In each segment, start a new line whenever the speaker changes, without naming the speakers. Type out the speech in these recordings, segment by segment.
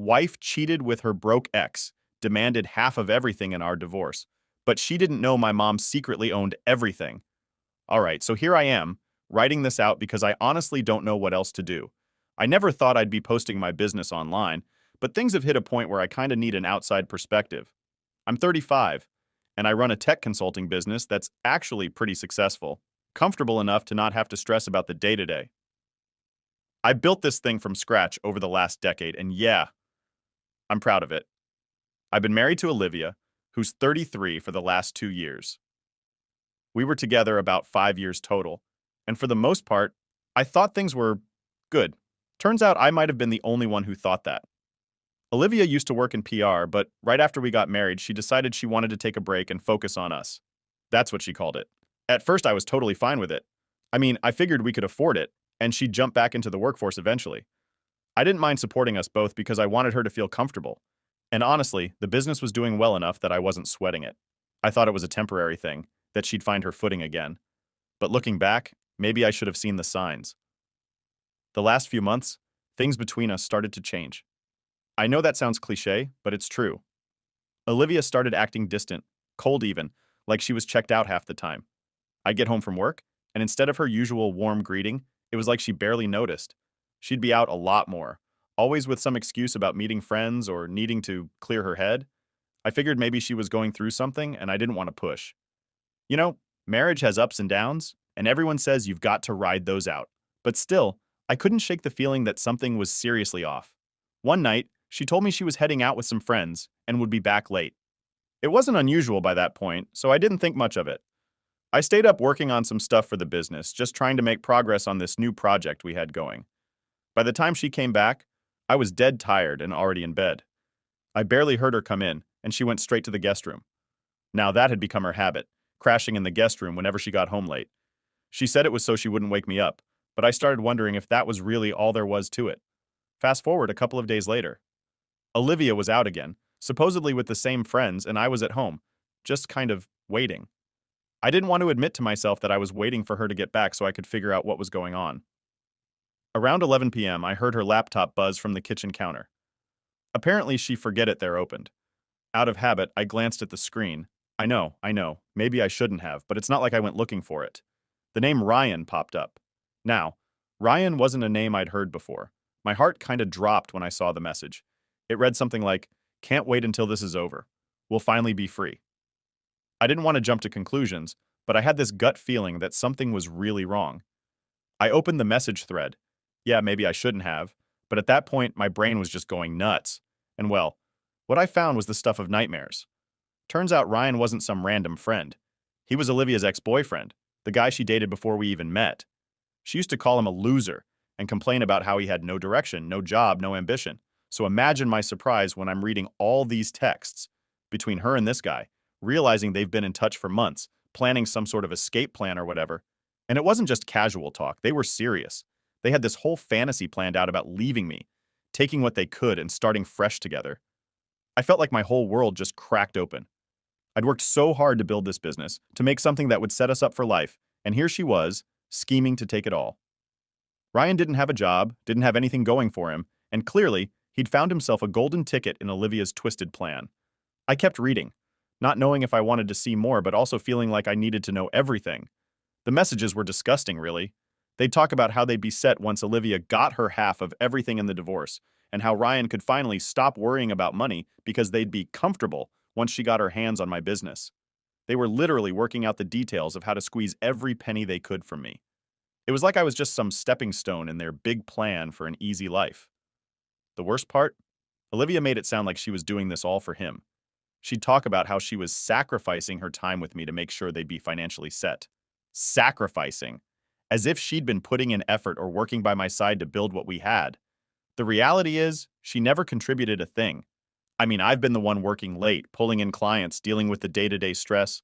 Wife cheated with her broke ex, demanded half of everything in our divorce. But she didn't know my mom secretly owned everything. All right, so here I am, writing this out because I honestly don't know what else to do. I never thought I'd be posting my business online, but things have hit a point where I kind of need an outside perspective. I'm 35, and I run a tech consulting business that's actually pretty successful, comfortable enough to not have to stress about the day-to-day. I built this thing from scratch over the last decade, and yeah, I'm proud of it. I've been married to Olivia, who's 33 for the last 2 years. We were together about 5 years total, and for the most part, I thought things were good. Turns out I might have been the only one who thought that. Olivia used to work in PR, but right after we got married, she decided she wanted to take a break and focus on us. That's what she called it. At first, I was totally fine with it. I mean, I figured we could afford it, and she'd jump back into the workforce eventually. I didn't mind supporting us both because I wanted her to feel comfortable. And honestly, the business was doing well enough that I wasn't sweating it. I thought it was a temporary thing, that she'd find her footing again. But looking back, maybe I should have seen the signs. The last few months, things between us started to change. I know that sounds cliche, but it's true. Olivia started acting distant, cold even, like she was checked out half the time. I'd get home from work, and instead of her usual warm greeting, it was like she barely noticed. She'd be out a lot more, always with some excuse about meeting friends or needing to clear her head. I figured maybe she was going through something, and I didn't want to push. You know, marriage has ups and downs, and everyone says you've got to ride those out. But still, I couldn't shake the feeling that something was seriously off. One night, she told me she was heading out with some friends and would be back late. It wasn't unusual by that point, so I didn't think much of it. I stayed up working on some stuff for the business, just trying to make progress on this new project we had going. By the time she came back, I was dead tired and already in bed. I barely heard her come in, and she went straight to the guest room. Now that had become her habit, crashing in the guest room whenever she got home late. She said it was so she wouldn't wake me up, but I started wondering if that was really all there was to it. Fast forward a couple of days later. Olivia was out again, supposedly with the same friends, and I was at home, just kind of waiting. I didn't want to admit to myself that I was waiting for her to get back so I could figure out what was going on. Around 11 p.m., I heard her laptop buzz from the kitchen counter. Apparently, she forget it there opened. Out of habit, I glanced at the screen. I know, maybe I shouldn't have, but it's not like I went looking for it. The name Ryan popped up. Now, Ryan wasn't a name I'd heard before. My heart kinda dropped when I saw the message. It read something like, "Can't wait until this is over. We'll finally be free." I didn't want to jump to conclusions, but I had this gut feeling that something was really wrong. I opened the message thread. Yeah, maybe I shouldn't have, but at that point, my brain was just going nuts. And well, what I found was the stuff of nightmares. Turns out Ryan wasn't some random friend. He was Olivia's ex-boyfriend, the guy she dated before we even met. She used to call him a loser and complain about how he had no direction, no job, no ambition. So imagine my surprise when I'm reading all these texts between her and this guy, realizing they've been in touch for months, planning some sort of escape plan or whatever. And it wasn't just casual talk, they were serious. They had this whole fantasy planned out about leaving me, taking what they could and starting fresh together. I felt like my whole world just cracked open. I'd worked so hard to build this business, to make something that would set us up for life, and here she was, scheming to take it all. Ryan didn't have a job, didn't have anything going for him, and clearly, he'd found himself a golden ticket in Olivia's twisted plan. I kept reading, not knowing if I wanted to see more, but also feeling like I needed to know everything. The messages were disgusting, really. They'd talk about how they'd be set once Olivia got her half of everything in the divorce, and how Ryan could finally stop worrying about money because they'd be comfortable once she got her hands on my business. They were literally working out the details of how to squeeze every penny they could from me. It was like I was just some stepping stone in their big plan for an easy life. The worst part? Olivia made it sound like she was doing this all for him. She'd talk about how she was sacrificing her time with me to make sure they'd be financially set. Sacrificing. As if she'd been putting in effort or working by my side to build what we had. The reality is, she never contributed a thing. I mean, I've been the one working late, pulling in clients, dealing with the day-to-day stress.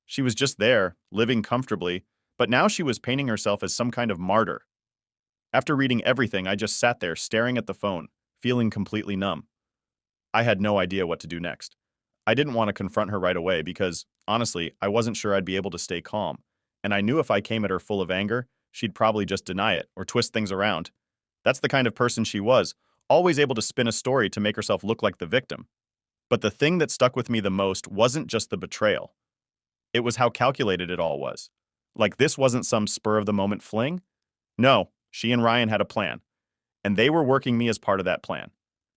She was just there, living comfortably, but now she was painting herself as some kind of martyr. After reading everything, I just sat there staring at the phone, feeling completely numb. I had no idea what to do next. I didn't want to confront her right away because, honestly, I wasn't sure I'd be able to stay calm, and I knew if I came at her full of anger, she'd probably just deny it or twist things around. That's the kind of person she was, always able to spin a story to make herself look like the victim. But the thing that stuck with me the most wasn't just the betrayal. It was how calculated it all was. Like this wasn't some spur-of-the-moment fling. No, she and Ryan had a plan, and they were working me as part of that plan.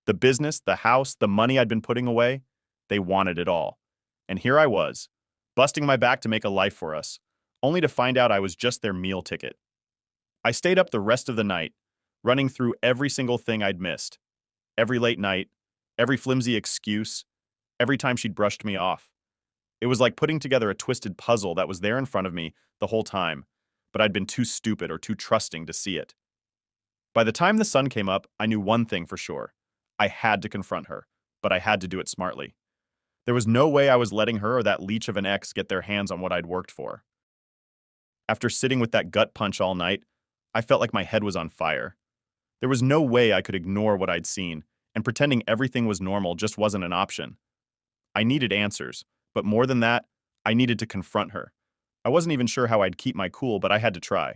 The business, the house, the money I'd been putting away, they wanted it all. And here I was, busting my back to make a life for us, only to find out I was just their meal ticket. I stayed up the rest of the night, running through every single thing I'd missed. Every late night, every flimsy excuse, every time she'd brushed me off. It was like putting together a twisted puzzle that was there in front of me the whole time, but I'd been too stupid or too trusting to see it. By the time the sun came up, I knew one thing for sure. I had to confront her, but I had to do it smartly. There was no way I was letting her or that leech of an ex get their hands on what I'd worked for. After sitting with that gut punch all night, I felt like my head was on fire. There was no way I could ignore what I'd seen, and pretending everything was normal just wasn't an option. I needed answers, but more than that, I needed to confront her. I wasn't even sure how I'd keep my cool, but I had to try.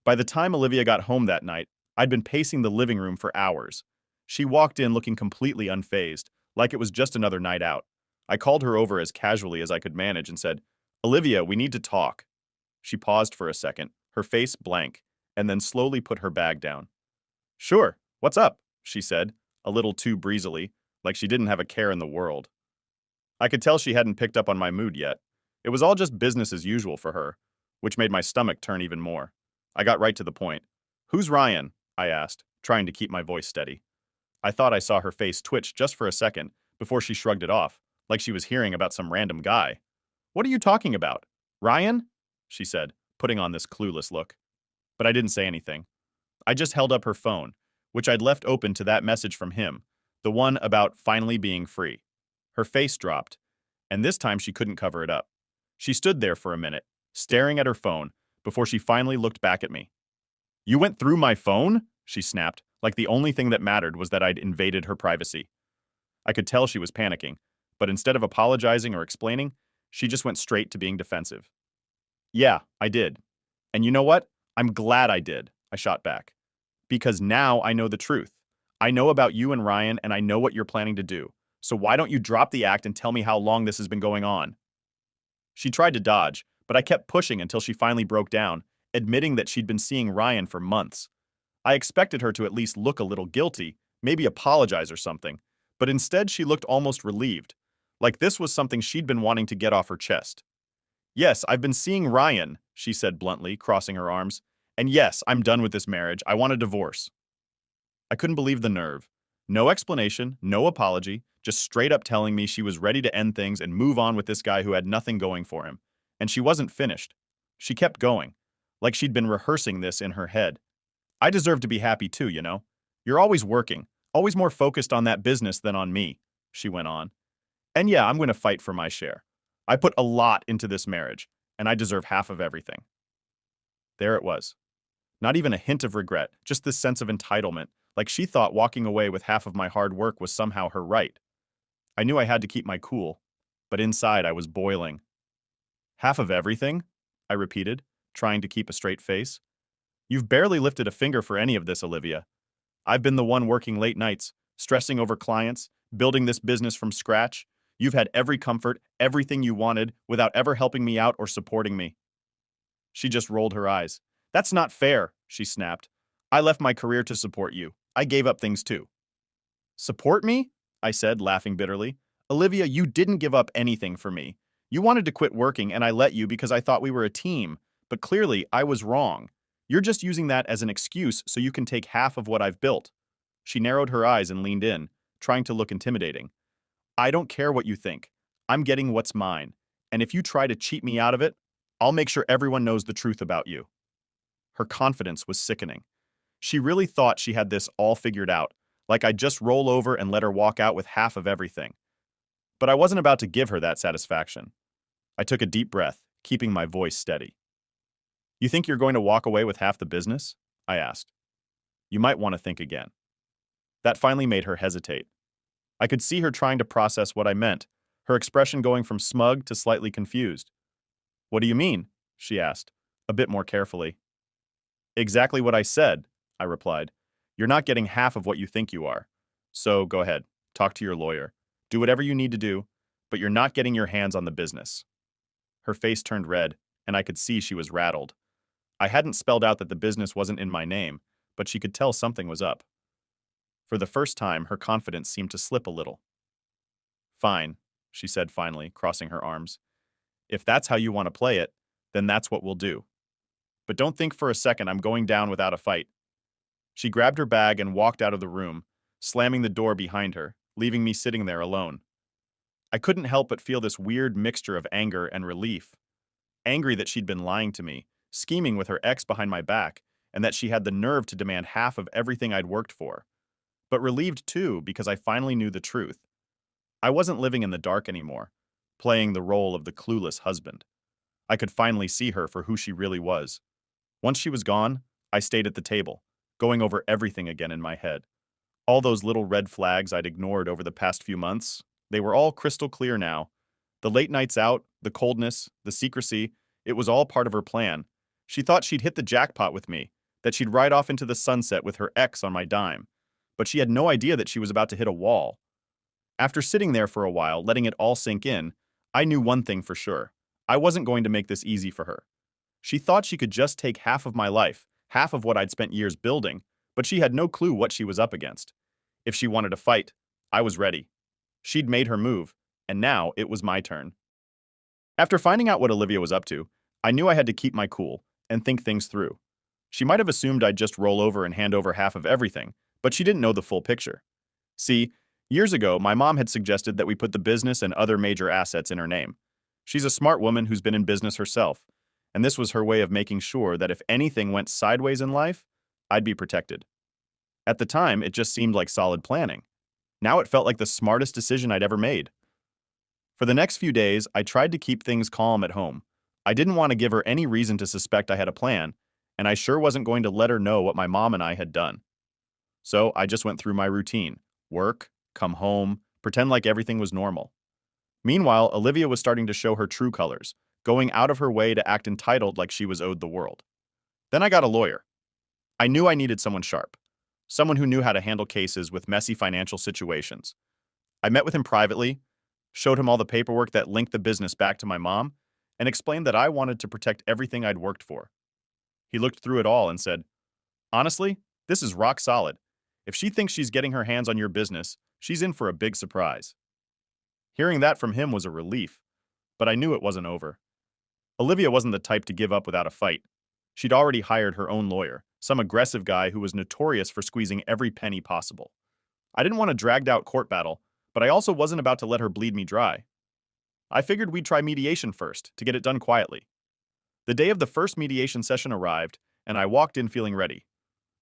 By the time Olivia got home that night, I'd been pacing the living room for hours. She walked in looking completely unfazed, like it was just another night out. I called her over as casually as I could manage and said, "Olivia, we need to talk." She paused for a second, her face blank, and then slowly put her bag down. "Sure, what's up?" she said, a little too breezily, like she didn't have a care in the world. I could tell she hadn't picked up on my mood yet. It was all just business as usual for her, which made my stomach turn even more. I got right to the point. "Who's Ryan?" I asked, trying to keep my voice steady. I thought I saw her face twitch just for a second before she shrugged it off, like she was hearing about some random guy. "What are you talking about? Ryan?" she said, putting on this clueless look. But I didn't say anything. I just held up her phone, which I'd left open to that message from him, the one about finally being free. Her face dropped, and this time she couldn't cover it up. She stood there for a minute, staring at her phone, before she finally looked back at me. "You went through my phone?" she snapped, like the only thing that mattered was that I'd invaded her privacy. I could tell she was panicking, but instead of apologizing or explaining, she just went straight to being defensive. "Yeah, I did. And you know what? I'm glad I did," I shot back. "Because now I know the truth. I know about you and Ryan, and I know what you're planning to do. So why don't you drop the act and tell me how long this has been going on?" She tried to dodge, but I kept pushing until she finally broke down, admitting that she'd been seeing Ryan for months. I expected her to at least look a little guilty, maybe apologize or something, but instead she looked almost relieved, like this was something she'd been wanting to get off her chest. "Yes, I've been seeing Ryan," she said bluntly, crossing her arms. "And yes, I'm done with this marriage. I want a divorce." I couldn't believe the nerve. No explanation, no apology, just straight up telling me she was ready to end things and move on with this guy who had nothing going for him. And she wasn't finished. She kept going, like she'd been rehearsing this in her head. "I deserve to be happy too, you know. You're always working, always more focused on that business than on me," she went on. "And yeah, I'm going to fight for my share. I put a lot into this marriage, and I deserve half of everything." There it was. Not even a hint of regret, just this sense of entitlement, like she thought walking away with half of my hard work was somehow her right. I knew I had to keep my cool, but inside I was boiling. "Half of everything?" I repeated, trying to keep a straight face. "You've barely lifted a finger for any of this, Olivia. I've been the one working late nights, stressing over clients, building this business from scratch. You've had every comfort, everything you wanted, without ever helping me out or supporting me." She just rolled her eyes. "That's not fair," she snapped. "I left my career to support you. I gave up things too." "Support me?" I said, laughing bitterly. "Olivia, you didn't give up anything for me. You wanted to quit working and I let you because I thought we were a team, but clearly I was wrong. You're just using that as an excuse so you can take half of what I've built." She narrowed her eyes and leaned in, trying to look intimidating. "I don't care what you think. I'm getting what's mine. And if you try to cheat me out of it, I'll make sure everyone knows the truth about you." Her confidence was sickening. She really thought she had this all figured out, like I'd just roll over and let her walk out with half of everything. But I wasn't about to give her that satisfaction. I took a deep breath, keeping my voice steady. "You think you're going to walk away with half the business?" I asked. "You might want to think again." That finally made her hesitate. I could see her trying to process what I meant, her expression going from smug to slightly confused. "What do you mean?" she asked, a bit more carefully. "Exactly what I said," I replied. "You're not getting half of what you think you are. So go ahead, talk to your lawyer. Do whatever you need to do, but you're not getting your hands on the business. Her face turned red, and I could see she was rattled. I hadn't spelled out that the business wasn't in my name, but she could tell something was up. For the first time, her confidence seemed to slip a little. Fine, she said finally, crossing her arms. If that's how you want to play it, then that's what we'll do. But don't think for a second I'm going down without a fight. She grabbed her bag and walked out of the room, slamming the door behind her, leaving me sitting there alone. I couldn't help but feel this weird mixture of anger and relief. Angry that she'd been lying to me, scheming with her ex behind my back, and that she had the nerve to demand half of everything I'd worked for. But relieved too, because I finally knew the truth. I wasn't living in the dark anymore, playing the role of the clueless husband. I could finally see her for who she really was. Once she was gone, I stayed at the table, going over everything again in my head. All those little red flags I'd ignored over the past few months, they were all crystal clear now. The late nights out, the coldness, the secrecy, it was all part of her plan. She thought she'd hit the jackpot with me, that she'd ride off into the sunset with her ex on my dime. But she had no idea that she was about to hit a wall. After sitting there for a while, letting it all sink in, I knew one thing for sure. I wasn't going to make this easy for her. She thought she could just take half of my life, half of what I'd spent years building, but she had no clue what she was up against. If she wanted to fight, I was ready. She'd made her move, and now it was my turn. After finding out what Olivia was up to, I knew I had to keep my cool and think things through. She might have assumed I'd just roll over and hand over half of everything, but she didn't know the full picture. See, years ago, my mom had suggested that we put the business and other major assets in her name. She's a smart woman who's been in business herself, and this was her way of making sure that if anything went sideways in life, I'd be protected. At the time, it just seemed like solid planning. Now it felt like the smartest decision I'd ever made. For the next few days, I tried to keep things calm at home. I didn't want to give her any reason to suspect I had a plan, and I sure wasn't going to let her know what my mom and I had done. So I just went through my routine: work, come home, pretend like everything was normal. Meanwhile, Olivia was starting to show her true colors, going out of her way to act entitled like she was owed the world. Then I got a lawyer. I knew I needed someone sharp, someone who knew how to handle cases with messy financial situations. I met with him privately, showed him all the paperwork that linked the business back to my mom, and explained that I wanted to protect everything I'd worked for. He looked through it all and said, "Honestly, this is rock solid. If she thinks she's getting her hands on your business, she's in for a big surprise." Hearing that from him was a relief, but I knew it wasn't over. Olivia wasn't the type to give up without a fight. She'd already hired her own lawyer, some aggressive guy who was notorious for squeezing every penny possible. I didn't want a dragged-out court battle, but I also wasn't about to let her bleed me dry. I figured we'd try mediation first, to get it done quietly. The day of the first mediation session arrived, and I walked in feeling ready.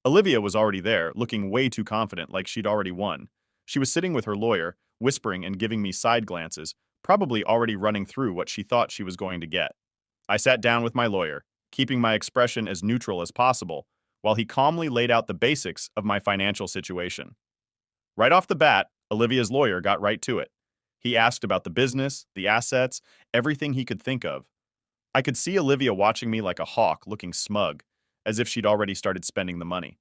Olivia was already there, looking way too confident, like she'd already won. She was sitting with her lawyer, whispering and giving me side glances, probably already running through what she thought she was going to get. I sat down with my lawyer, keeping my expression as neutral as possible, while he calmly laid out the basics of my financial situation. Right off the bat, Olivia's lawyer got right to it. He asked about the business, the assets, everything he could think of. I could see Olivia watching me like a hawk, looking smug, as if she'd already started spending the money.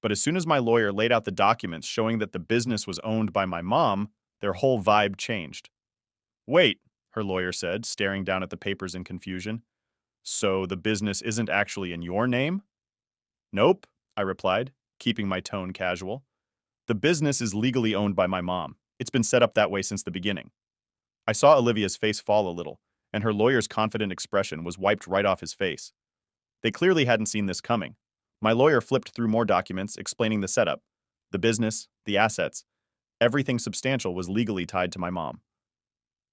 But as soon as my lawyer laid out the documents showing that the business was owned by my mom, their whole vibe changed. "Wait," her lawyer said, staring down at the papers in confusion. "So the business isn't actually in your name?" "Nope," I replied, keeping my tone casual. "The business is legally owned by my mom. It's been set up that way since the beginning." I saw Olivia's face fall a little, and her lawyer's confident expression was wiped right off his face. They clearly hadn't seen this coming. My lawyer flipped through more documents explaining the setup, the business, the assets. Everything substantial was legally tied to my mom.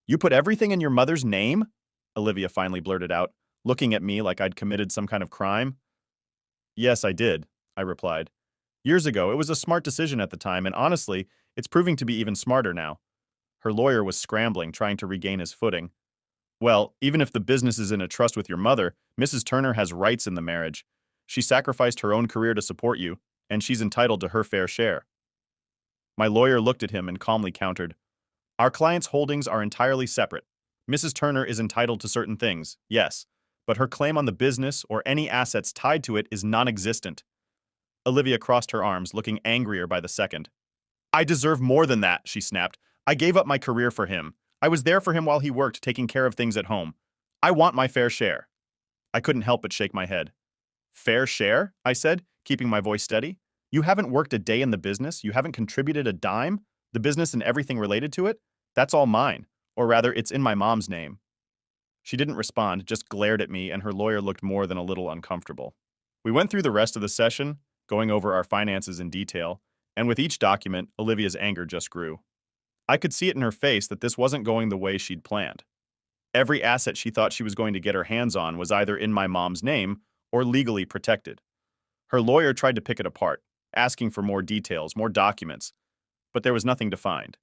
"You put everything in your mother's name?" Olivia finally blurted out, looking at me like I'd committed some kind of crime. "Yes, I did," I replied. "Years ago, it was a smart decision at the time, and honestly, it's proving to be even smarter now." Her lawyer was scrambling, trying to regain his footing. "Well, even if the business is in a trust with your mother, Mrs. Turner has rights in the marriage. She sacrificed her own career to support you, and she's entitled to her fair share." My lawyer looked at him and calmly countered, "Our client's holdings are entirely separate. Mrs. Turner is entitled to certain things, yes, but her claim on the business or any assets tied to it is non-existent." Olivia crossed her arms, looking angrier by the second. I deserve more than that, she snapped. I gave up my career for him. I was there for him while he worked, taking care of things at home. I want my fair share. I couldn't help but shake my head. Fair share? I said, keeping my voice steady. You haven't worked a day in the business. You haven't contributed a dime. The business and everything related to it? That's all mine. Or rather, it's in my mom's name. She didn't respond, just glared at me, and her lawyer looked more than a little uncomfortable. We went through the rest of the session, going over our finances in detail, and with each document, Olivia's anger just grew. I could see it in her face that this wasn't going the way she'd planned. Every asset she thought she was going to get her hands on was either in my mom's name or legally protected. Her lawyer tried to pick it apart, asking for more details, more documents, but there was nothing to find.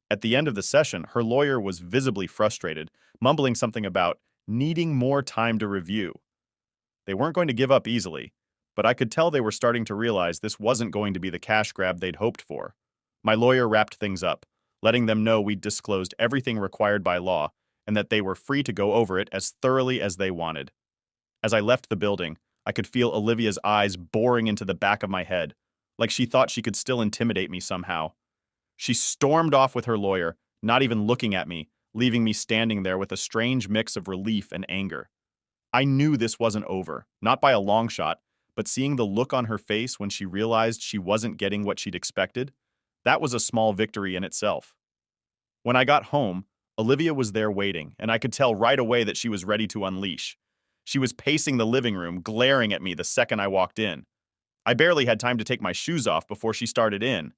At the end of the session, her lawyer was visibly frustrated, mumbling something about needing more time to review. They weren't going to give up easily, but I could tell they were starting to realize this wasn't going to be the cash grab they'd hoped for. My lawyer wrapped things up, letting them know we'd disclosed everything required by law and that they were free to go over it as thoroughly as they wanted. As I left the building, I could feel Olivia's eyes boring into the back of my head, like she thought she could still intimidate me somehow. She stormed off with her lawyer, not even looking at me, leaving me standing there with a strange mix of relief and anger. I knew this wasn't over, not by a long shot, but seeing the look on her face when she realized she wasn't getting what she'd expected, that was a small victory in itself. When I got home, Olivia was there waiting, and I could tell right away that she was ready to unleash. She was pacing the living room, glaring at me the second I walked in. I barely had time to take my shoes off before she started in.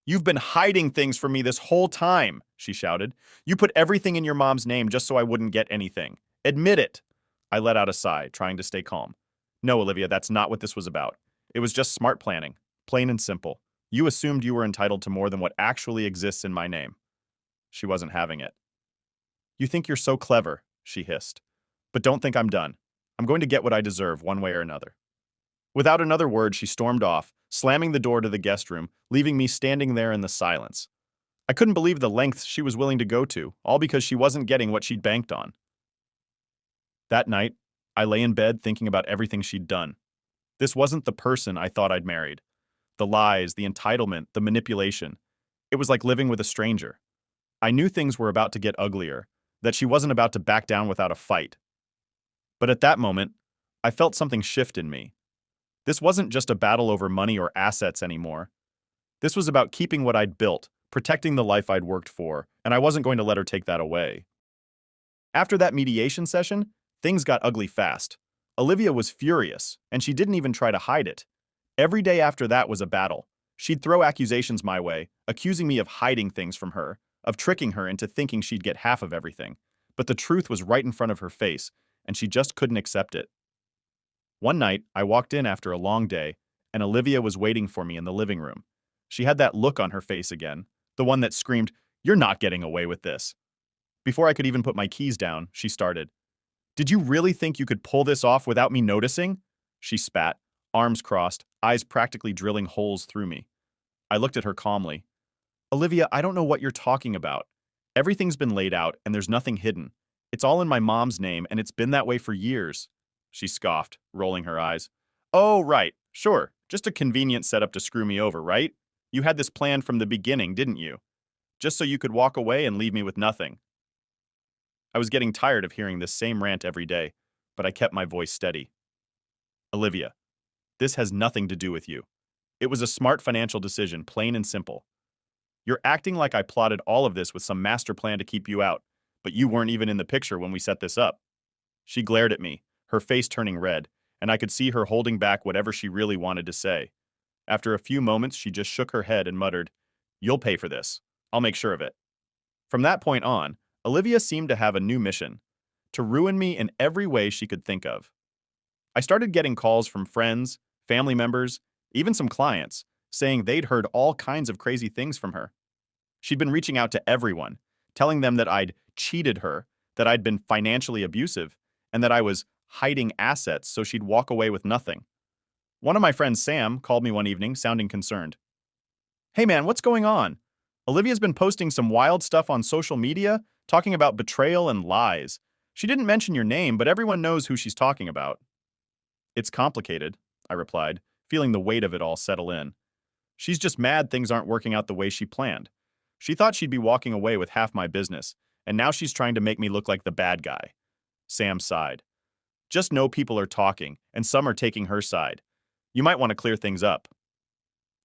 You've been hiding things from me this whole time, she shouted. You put everything in your mom's name just so I wouldn't get anything. Admit it. I let out a sigh, trying to stay calm. No, Olivia, that's not what this was about. It was just smart planning, plain and simple. You assumed you were entitled to more than what actually exists in my name. She wasn't having it. You think you're so clever, she hissed. But don't think I'm done. I'm going to get what I deserve one way or another. Without another word, she stormed off, slamming the door to the guest room, leaving me standing there in the silence. I couldn't believe the lengths she was willing to go to, all because she wasn't getting what she'd banked on. That night, I lay in bed thinking about everything she'd done. This wasn't the person I thought I'd married. The lies, the entitlement, the manipulation. It was like living with a stranger. I knew things were about to get uglier, that she wasn't about to back down without a fight. But at that moment, I felt something shift in me. This wasn't just a battle over money or assets anymore. This was about keeping what I'd built, protecting the life I'd worked for, and I wasn't going to let her take that away. After that mediation session, things got ugly fast. Olivia was furious, and she didn't even try to hide it. Every day after that was a battle. She'd throw accusations my way, accusing me of hiding things from her, of tricking her into thinking she'd get half of everything. But the truth was right in front of her face, and she just couldn't accept it. One night, I walked in after a long day, and Olivia was waiting for me in the living room. She had that look on her face again, the one that screamed, "You're not getting away with this." Before I could even put my keys down, she started. "Did you really think you could pull this off without me noticing?" She spat, arms crossed, eyes practically drilling holes through me. I looked at her calmly. "Olivia, I don't know what you're talking about. Everything's been laid out, and there's nothing hidden. It's all in my mom's name, and it's been that way for years." She scoffed, rolling her eyes. "Oh, right. Sure. Just a convenient setup to screw me over, right? You had this plan from the beginning, didn't you? Just so you could walk away and leave me with nothing." I was getting tired of hearing this same rant every day, but I kept my voice steady. "Olivia, this has nothing to do with you. It was a smart financial decision, plain and simple. You're acting like I plotted all of this with some master plan to keep you out, but you weren't even in the picture when we set this up." She glared at me, her face turning red, and I could see her holding back whatever she really wanted to say. After a few moments, she just shook her head and muttered, "You'll pay for this. I'll make sure of it." From that point on, Olivia seemed to have a new mission: to ruin me in every way she could think of. I started getting calls from friends, family members, even some clients, saying they'd heard all kinds of crazy things from her. She'd been reaching out to everyone, telling them that I'd cheated her, that I'd been financially abusive, and that I was hiding assets so she'd walk away with nothing. One of my friends, Sam, called me one evening, sounding concerned. "Hey man, what's going on? Olivia's been posting some wild stuff on social media, talking about betrayal and lies. She didn't mention your name, but everyone knows who she's talking about." "It's complicated," I replied, feeling the weight of it all settle in. She's just mad things aren't working out the way she planned. She thought she'd be walking away with half my business, and now she's trying to make me look like the bad guy. Sam sighed. Just know people are talking, and some are taking her side. You might want to clear things up.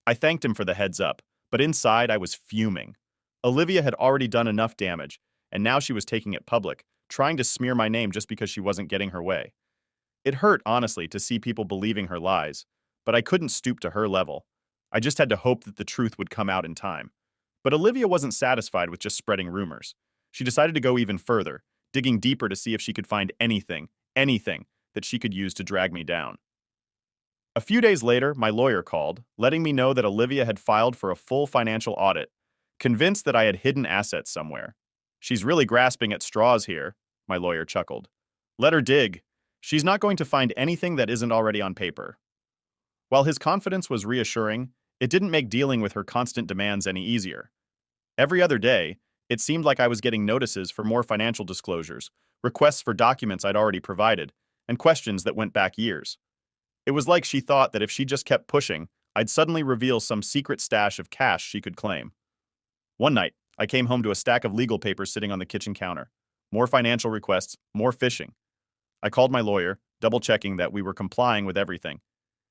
I thanked him for the heads up, but inside I was fuming. Olivia had already done enough damage, and now she was taking it public, trying to smear my name just because she wasn't getting her way. It hurt, honestly, to see people believing her lies, but I couldn't stoop to her level. I just had to hope that the truth would come out in time. But Olivia wasn't satisfied with just spreading rumors. She decided to go even further, digging deeper to see if she could find anything that she could use to drag me down. A few days later, my lawyer called, letting me know that Olivia had filed for a full financial audit, convinced that I had hidden assets somewhere. She's really grasping at straws here, my lawyer chuckled. Let her dig. She's not going to find anything that isn't already on paper. While his confidence was reassuring, it didn't make dealing with her constant demands any easier. Every other day, it seemed like I was getting notices for more financial disclosures, requests for documents I'd already provided, and questions that went back years. It was like she thought that if she just kept pushing, I'd suddenly reveal some secret stash of cash she could claim. One night, I came home to a stack of legal papers sitting on the kitchen counter. More financial requests, more phishing. I called my lawyer, double-checking that we were complying with everything.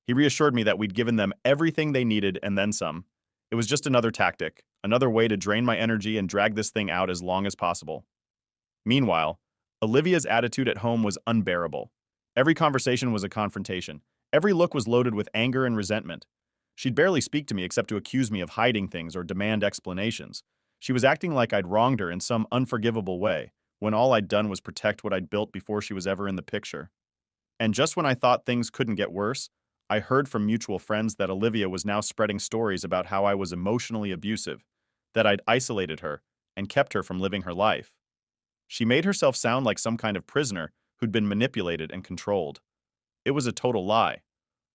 He reassured me that we'd given them everything they needed and then some. It was just another tactic, another way to drain my energy and drag this thing out as long as possible. Meanwhile, Olivia's attitude at home was unbearable. Every conversation was a confrontation. Every look was loaded with anger and resentment. She'd barely speak to me except to accuse me of hiding things or demand explanations. She was acting like I'd wronged her in some unforgivable way, when all I'd done was protect what I'd built before she was ever in the picture. And just when I thought things couldn't get worse, I heard from mutual friends that Olivia was now spreading stories about how I was emotionally abusive, that I'd isolated her and kept her from living her life. She made herself sound like some kind of prisoner who'd been manipulated and controlled. It was a total lie.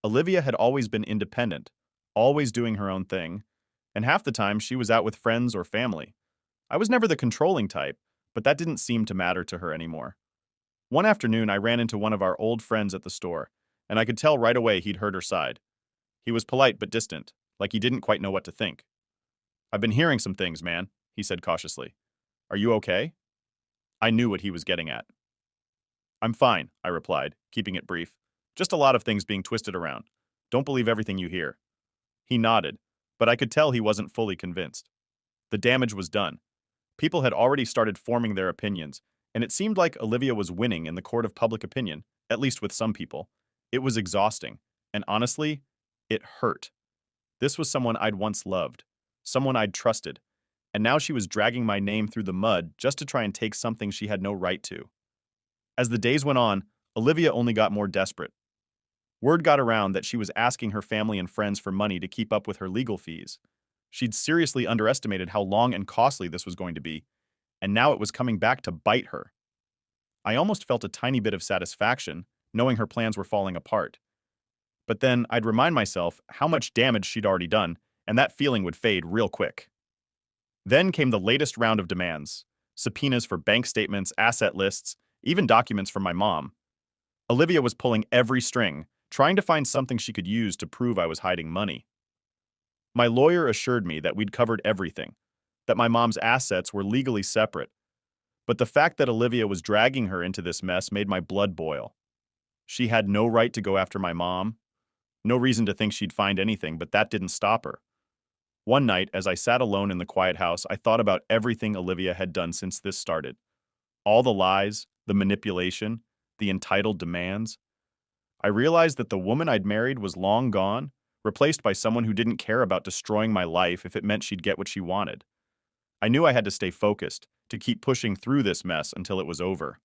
Olivia had always been independent, always doing her own thing, and half the time she was out with friends or family. I was never the controlling type, but that didn't seem to matter to her anymore. One afternoon, I ran into one of our old friends at the store, and I could tell right away he'd heard her side. He was polite but distant, like he didn't quite know what to think. I've been hearing some things, man, he said cautiously. Are you okay? I knew what he was getting at. I'm fine, I replied, keeping it brief. Just a lot of things being twisted around. Don't believe everything you hear. He nodded, but I could tell he wasn't fully convinced. The damage was done. People had already started forming their opinions, and it seemed like Olivia was winning in the court of public opinion, at least with some people. It was exhausting, and honestly, it hurt. This was someone I'd once loved, someone I'd trusted, and now she was dragging my name through the mud just to try and take something she had no right to. As the days went on, Olivia only got more desperate. Word got around that she was asking her family and friends for money to keep up with her legal fees. She'd seriously underestimated how long and costly this was going to be, and now it was coming back to bite her. I almost felt a tiny bit of satisfaction, knowing her plans were falling apart. But then I'd remind myself how much damage she'd already done, and that feeling would fade real quick. Then came the latest round of demands. Subpoenas for bank statements, asset lists, even documents from my mom. Olivia was pulling every string, trying to find something she could use to prove I was hiding money. My lawyer assured me that we'd covered everything, that my mom's assets were legally separate. But the fact that Olivia was dragging her into this mess made my blood boil. She had no right to go after my mom. No reason to think she'd find anything, but that didn't stop her. One night, as I sat alone in the quiet house, I thought about everything Olivia had done since this started. All the lies, the manipulation, the entitled demands. I realized that the woman I'd married was long gone, replaced by someone who didn't care about destroying my life if it meant she'd get what she wanted. I knew I had to stay focused, to keep pushing through this mess until it was over.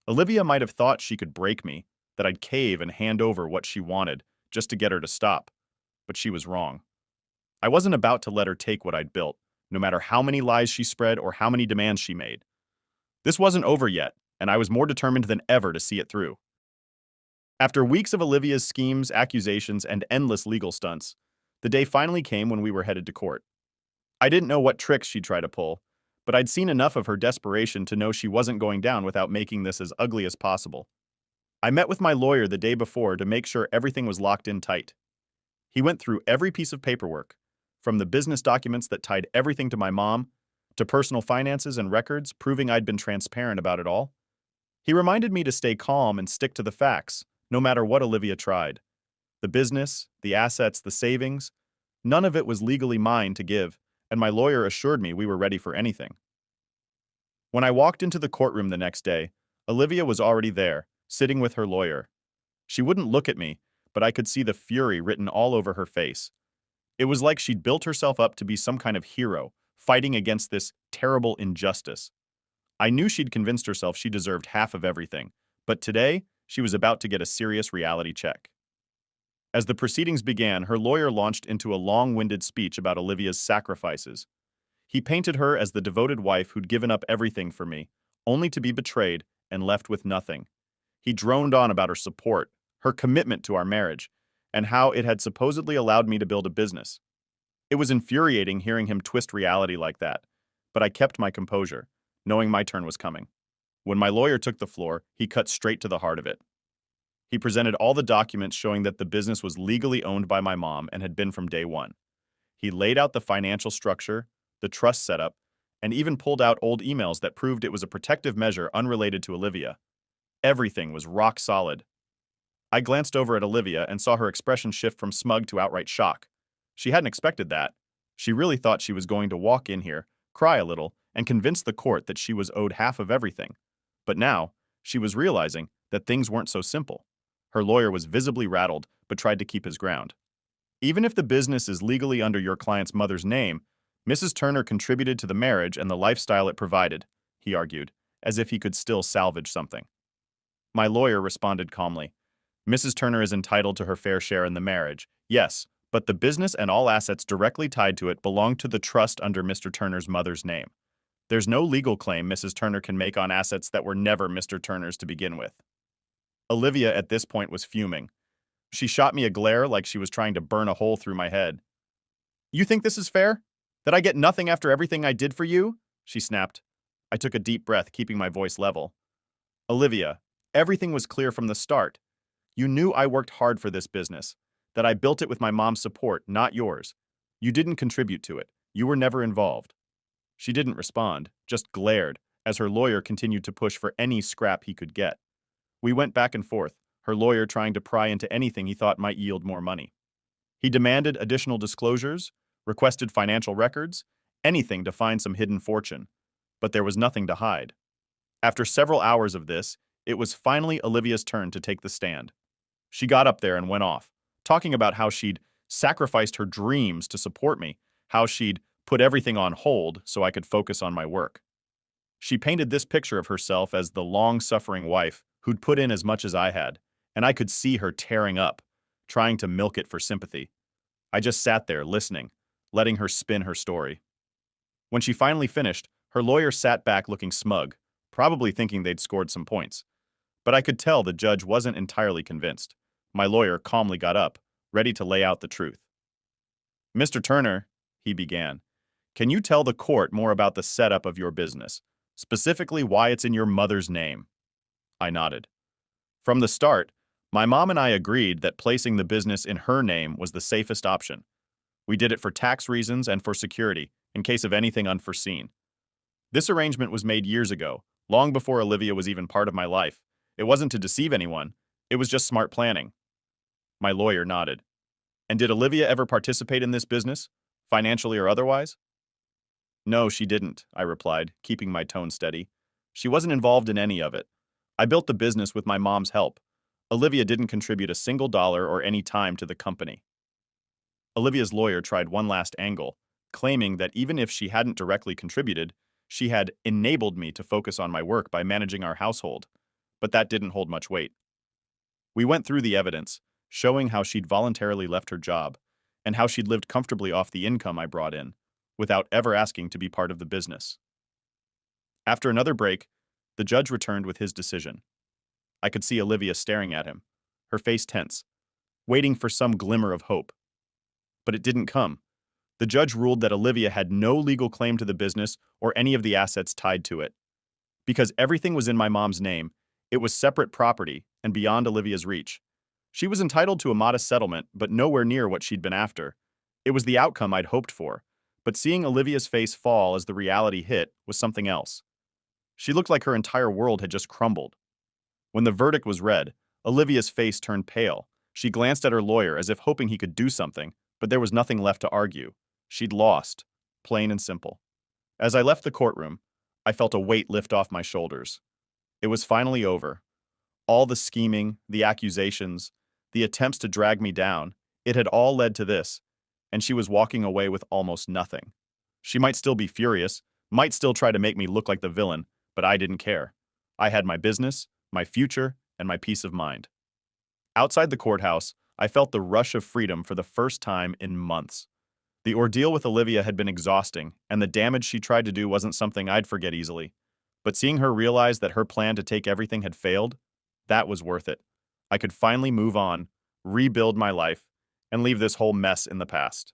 Olivia might have thought she could break me, that I'd cave and hand over what she wanted just to get her to stop, but she was wrong. I wasn't about to let her take what I'd built, no matter how many lies she spread or how many demands she made. This wasn't over yet, and I was more determined than ever to see it through. After weeks of Olivia's schemes, accusations, and endless legal stunts, the day finally came when we were headed to court. I didn't know what tricks she'd try to pull, but I'd seen enough of her desperation to know she wasn't going down without making this as ugly as possible. I met with my lawyer the day before to make sure everything was locked in tight. He went through every piece of paperwork, from the business documents that tied everything to my mom, to personal finances and records proving I'd been transparent about it all. He reminded me to stay calm and stick to the facts, no matter what Olivia tried. The business, the assets, the savings, none of it was legally mine to give, and my lawyer assured me we were ready for anything. When I walked into the courtroom the next day, Olivia was already there, sitting with her lawyer. She wouldn't look at me, but I could see the fury written all over her face. It was like she'd built herself up to be some kind of hero, fighting against this terrible injustice. I knew she'd convinced herself she deserved half of everything, but today, she was about to get a serious reality check. As the proceedings began, her lawyer launched into a long-winded speech about Olivia's sacrifices. He painted her as the devoted wife who'd given up everything for me, only to be betrayed and left with nothing. He droned on about her support, her commitment to our marriage, and how it had supposedly allowed me to build a business. It was infuriating hearing him twist reality like that, but I kept my composure, knowing my turn was coming. When my lawyer took the floor, he cut straight to the heart of it. He presented all the documents showing that the business was legally owned by my mom and had been from day one. He laid out the financial structure, the trust setup, and even pulled out old emails that proved it was a protective measure unrelated to Olivia. Everything was rock solid. I glanced over at Olivia and saw her expression shift from smug to outright shock. She hadn't expected that. She really thought she was going to walk in here, cry a little, and convince the court that she was owed half of everything. But now, she was realizing that things weren't so simple. Her lawyer was visibly rattled, but tried to keep his ground. Even if the business is legally under your client's mother's name, Mrs. Turner contributed to the marriage and the lifestyle it provided, he argued, as if he could still salvage something. My lawyer responded calmly. Mrs. Turner is entitled to her fair share in the marriage, yes, but the business and all assets directly tied to it belong to the trust under Mr. Turner's mother's name. There's no legal claim Mrs. Turner can make on assets that were never Mr. Turner's to begin with. Olivia at this point was fuming. She shot me a glare like she was trying to burn a hole through my head. You think this is fair? That I get nothing after everything I did for you? She snapped. I took a deep breath, keeping my voice level. Olivia, everything was clear from the start. You knew I worked hard for this business, that I built it with my mom's support, not yours. You didn't contribute to it. You were never involved. She didn't respond, just glared, as her lawyer continued to push for any scrap he could get. We went back and forth, her lawyer trying to pry into anything he thought might yield more money. He demanded additional disclosures, requested financial records, anything to find some hidden fortune. But there was nothing to hide. After several hours of this, it was finally Olivia's turn to take the stand. She got up there and went off, talking about how she'd sacrificed her dreams to support me, how she'd put everything on hold so I could focus on my work. She painted this picture of herself as the long-suffering wife who'd put in as much as I had, and I could see her tearing up, trying to milk it for sympathy. I just sat there listening, letting her spin her story. When she finally finished, her lawyer sat back looking smug, probably thinking they'd scored some points. But I could tell the judge wasn't entirely convinced. My lawyer calmly got up, ready to lay out the truth. Mr. Turner, he began, can you tell the court more about the setup of your business, specifically why it's in your mother's name? I nodded. From the start, my mom and I agreed that placing the business in her name was the safest option. We did it for tax reasons and for security, in case of anything unforeseen. This arrangement was made years ago, long before Olivia was even part of my life. It wasn't to deceive anyone, it was just smart planning. My lawyer nodded. And did Olivia ever participate in this business, financially or otherwise? No, she didn't, I replied, keeping my tone steady. She wasn't involved in any of it. I built the business with my mom's help. Olivia didn't contribute a single dollar or any time to the company. Olivia's lawyer tried one last angle, claiming that even if she hadn't directly contributed, she had enabled me to focus on my work by managing our household. But that didn't hold much weight. We went through the evidence, showing how she'd voluntarily left her job, and how she'd lived comfortably off the income I brought in, without ever asking to be part of the business. After another break, the judge returned with his decision. I could see Olivia staring at him, her face tense, waiting for some glimmer of hope. But it didn't come. The judge ruled that Olivia had no legal claim to the business or any of the assets tied to it. Because everything was in my mom's name, it was separate property and beyond Olivia's reach. She was entitled to a modest settlement, but nowhere near what she'd been after. It was the outcome I'd hoped for, but seeing Olivia's face fall as the reality hit was something else. She looked like her entire world had just crumbled. When the verdict was read, Olivia's face turned pale. She glanced at her lawyer as if hoping he could do something, but there was nothing left to argue. She'd lost, plain and simple. As I left the courtroom, I felt a weight lift off my shoulders. It was finally over. All the scheming, the accusations, the attempts to drag me down, it had all led to this, and she was walking away with almost nothing. She might still be furious, might still try to make me look like the villain, but I didn't care. I had my business, my future, and my peace of mind. Outside the courthouse, I felt the rush of freedom for the first time in months. The ordeal with Olivia had been exhausting, and the damage she tried to do wasn't something I'd forget easily. But seeing her realize that her plan to take everything had failed, that was worth it. I could finally move on, rebuild my life, and leave this whole mess in the past.